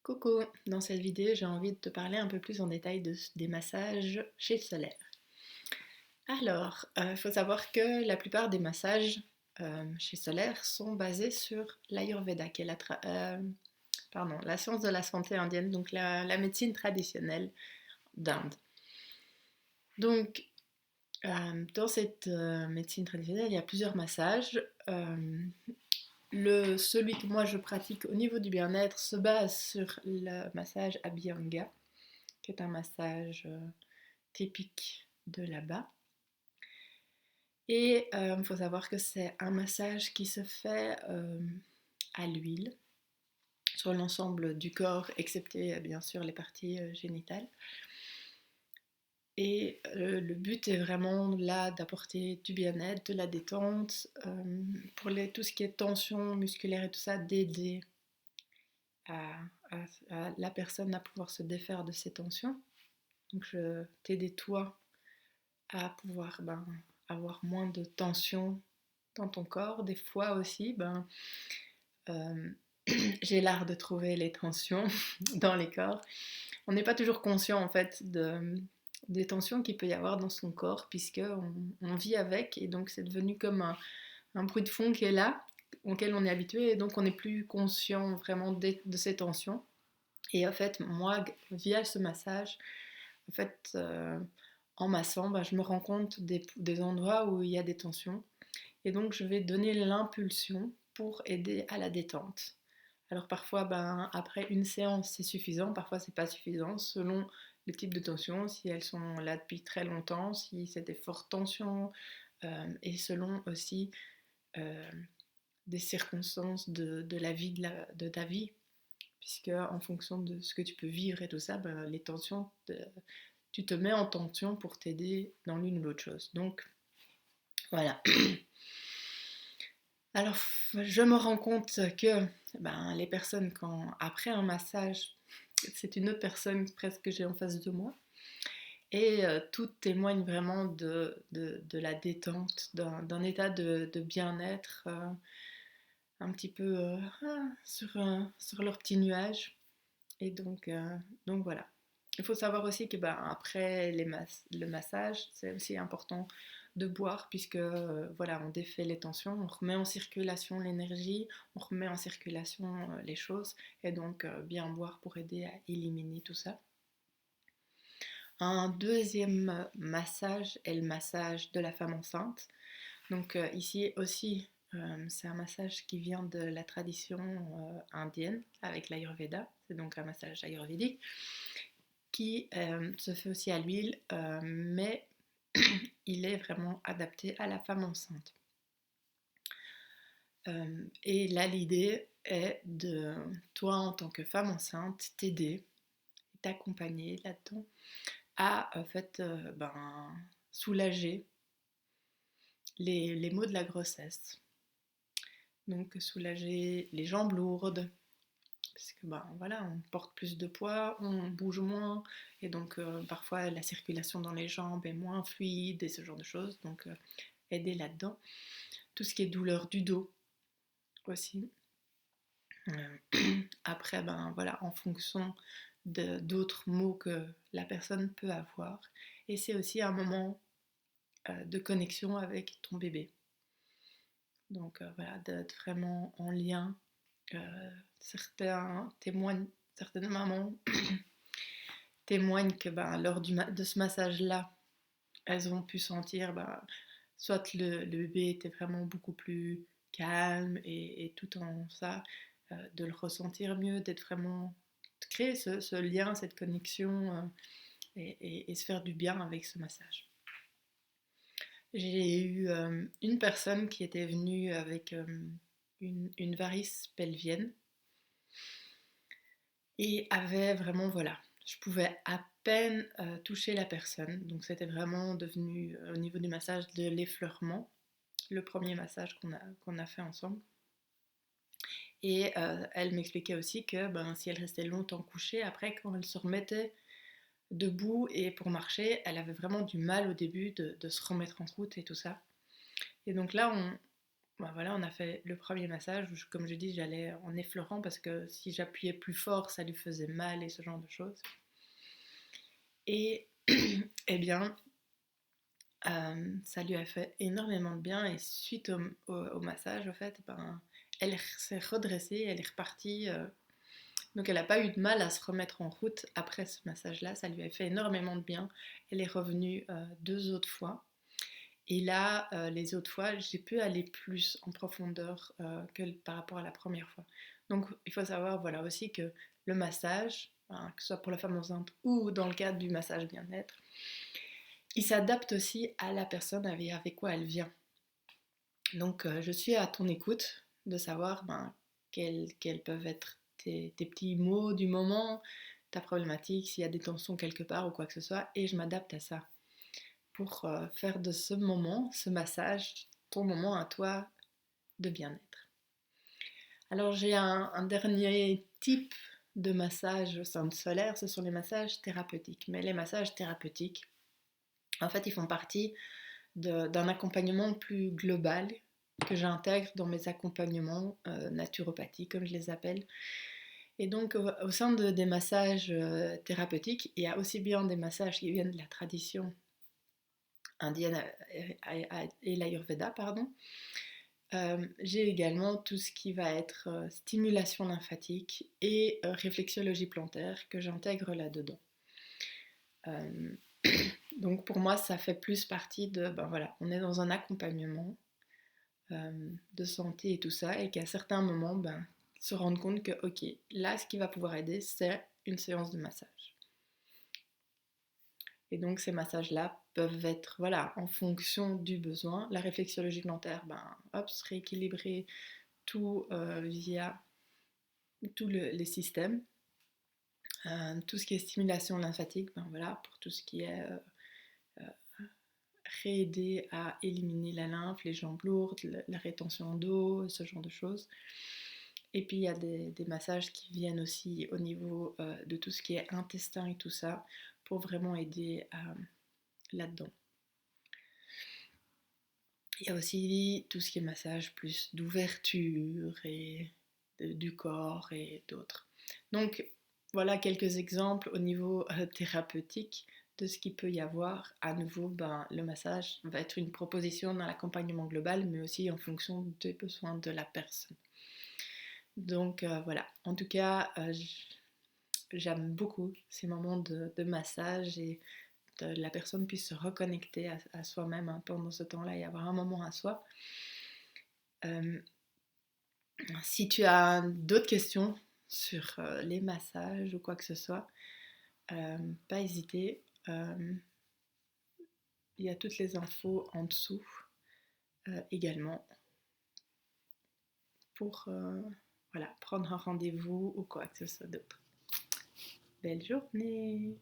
Coucou, dans cette vidéo j'ai envie de te parler un peu plus en détail des massages chez Solaire. Alors, il faut savoir que la plupart des massages chez Solaire sont basés sur l'Ayurveda, qui est la science de la santé indienne, donc la médecine traditionnelle d'Inde. Donc, dans cette médecine traditionnelle, il y a plusieurs massages. Celui que moi je pratique au niveau du bien-être se base sur le massage Abhyanga, qui est un massage typique de là-bas. Et il faut savoir que c'est un massage qui se fait à l'huile sur l'ensemble du corps, excepté bien sûr les parties génitales. Et le but est vraiment là d'apporter du bien-être, de la détente, pour tout ce qui est tension musculaire et tout ça, d'aider à, à la personne à pouvoir se défaire de ses tensions. Donc je t'aider toi à pouvoir avoir moins de tension dans ton corps. Des fois aussi, euh, j'ai l'art de trouver les tensions dans les corps. On n'est pas toujours conscient en fait des tensions qu'il peut y avoir dans son corps puisque on vit avec et donc c'est devenu comme un bruit de fond qui est là, auquel on est habitué et donc on n'est plus conscient vraiment de ces tensions. Et en fait, moi, via ce massage, en fait, en massant, je me rends compte des endroits où il y a des tensions. Et donc, je vais donner l'impulsion pour aider à la détente. Alors parfois, après une séance, c'est suffisant, parfois c'est pas suffisant, selon le type de tension, si elles sont là depuis très longtemps, si c'est des fortes tensions, et selon aussi euh, des circonstances de la vie, de ta vie, puisque en fonction de ce que tu peux vivre et tout ça, les tensions, tu te mets en tension pour t'aider dans l'une ou l'autre chose. Donc voilà. Alors je me rends compte que les personnes, après un massage, c'est une autre personne presque que j'ai en face de moi. Et tout témoigne vraiment de la détente, d'un état de bien-être, un petit peu sur leur petit nuage. Et donc voilà. Il faut savoir aussi que après le massage, c'est aussi important de boire puisque voilà, on défait les tensions, on remet en circulation l'énergie, on remet en circulation les choses et donc bien boire pour aider à éliminer tout ça. Un deuxième massage est le massage de la femme enceinte. Donc ici aussi, c'est un massage qui vient de la tradition indienne avec l'Ayurveda. C'est donc un massage ayurvédique qui se fait aussi à l'huile, mais il est vraiment adapté à la femme enceinte. Et là, l'idée est de, toi en tant que femme enceinte, t'aider, t'accompagner là-dedans à en fait, soulager les maux de la grossesse. Donc soulager les jambes lourdes, parce que voilà, on porte plus de poids, on bouge moins, et donc parfois la circulation dans les jambes est moins fluide et ce genre de choses, donc aider là-dedans. Tout ce qui est douleur du dos aussi. Après, voilà, en fonction d'autres maux que la personne peut avoir. Et c'est aussi un moment de connexion avec ton bébé. Donc voilà, d'être vraiment en lien. Certaines mamans témoignent que lors de ce massage-là, elles ont pu sentir soit le bébé était vraiment beaucoup plus calme et tout en ça, de le ressentir mieux, d'être vraiment, de créer ce lien, cette connexion et se faire du bien avec ce massage. J'ai eu une personne qui était venue avec une varice pelvienne et avait vraiment, voilà, je pouvais à peine toucher la personne, donc c'était vraiment devenu au niveau du massage de l'effleurement, le premier massage qu'on a fait ensemble. Et elle m'expliquait aussi que si elle restait longtemps couchée, après quand elle se remettait debout et pour marcher, elle avait vraiment du mal au début de se remettre en route et tout ça. Et donc là, bah voilà, on a fait le premier massage, comme je dis, j'allais en effleurant parce que si j'appuyais plus fort, ça lui faisait mal et ce genre de choses. Et eh bien, ça lui a fait énormément de bien et suite au massage, en fait, ben, elle s'est redressée, elle est repartie. Donc elle n'a pas eu de mal à se remettre en route après ce massage-là, ça lui a fait énormément de bien. Elle est revenue 2 autres fois. Et là, les autres fois, j'ai pu aller plus en profondeur que par rapport à la première fois. Donc il faut savoir voilà, aussi que le massage, hein, que ce soit pour la femme enceinte ou dans le cadre du massage bien-être, il s'adapte aussi à la personne avec quoi elle vient. Donc je suis à ton écoute de savoir ben, quels peuvent être tes petits mots du moment, ta problématique, s'il y a des tensions quelque part ou quoi que ce soit, et je m'adapte à ça pour faire de ce moment, ce massage, ton moment à toi de bien-être. Alors j'ai un dernier type de massage au centre solaire, ce sont les massages thérapeutiques. Mais les massages thérapeutiques, en fait, ils font partie d'un accompagnement plus global que j'intègre dans mes accompagnements naturopathiques, comme je les appelle. Et donc, au sein des massages thérapeutiques, il y a aussi bien des massages qui viennent de la tradition indienne et l'Ayurveda, pardon. J'ai également tout ce qui va être stimulation lymphatique et réflexologie plantaire que j'intègre là-dedans. Euh, donc pour moi, ça fait plus partie de, ben voilà, on est dans un accompagnement de santé et tout ça, et qu'à certains moments, ben, se rendre compte que, ok, là, ce qui va pouvoir aider, c'est une séance de massage. Et donc ces massages-là peuvent être, voilà, en fonction du besoin. La réflexologie plantaire, ben, hop, se rééquilibrer tout via tous les systèmes. Tout ce qui est stimulation lymphatique, ben voilà, pour tout ce qui est euh, réaider à éliminer la lymphe, les jambes lourdes, la rétention d'eau, ce genre de choses. Et puis il y a des massages qui viennent aussi au niveau de tout ce qui est intestin et tout ça, pour vraiment aider là-dedans. Il y a aussi tout ce qui est massage plus d'ouverture et du corps et d'autres. Donc voilà quelques exemples au niveau thérapeutique de ce qu'il peut y avoir. À nouveau, ben, le massage va être une proposition dans l'accompagnement global, mais aussi en fonction des besoins de la personne. Donc voilà, en tout cas, j'aime beaucoup ces moments de massage et que la personne puisse se reconnecter à soi-même hein, pendant ce temps-là et avoir un moment à soi. Euh, Si tu as d'autres questions sur les massages ou quoi que ce soit, pas hésiter. Il y a toutes les infos en dessous également pour voilà, prendre un rendez-vous ou quoi que ce soit d'autre. Belle journée!